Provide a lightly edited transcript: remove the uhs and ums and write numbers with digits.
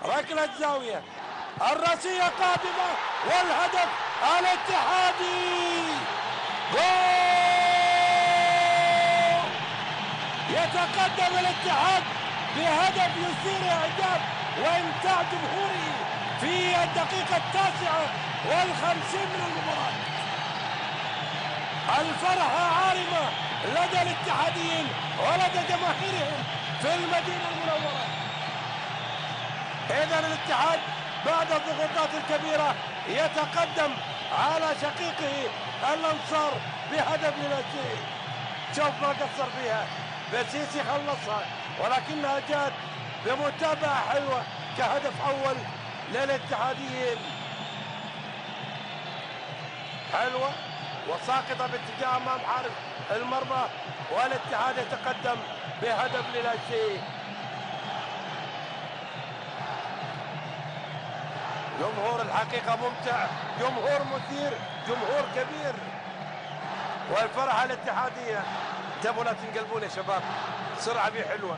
ركلة زاوية، الرأسية قادمة والهدف الاتحادي. جول! يتقدم الاتحاد بهدف يثير اعجاب وامتاع جمهوره في الدقيقة 59 من المباراة. الفرحة عارمة لدى الاتحاديين ولدى جماهيرهم في المدينة المنورة. إذا الاتحاد بعد الضغوطات الكبيرة يتقدم على شقيقه الأنصار بهدف لا شيء. شوف ما قصر فيها، بسيسي خلصها ولكنها جاءت بمتابعة حلوة كهدف أول للاتحاديين. حلوة وساقطة باتجاه أمام حارس المرمى، والاتحاد يتقدم بهدف لا شيء. جمهور الحقيقة ممتع، جمهور مثير، جمهور كبير، والفرحة الاتحادية. انتبهوا لا تنقلبون يا شباب، سرعة بيه حلوة.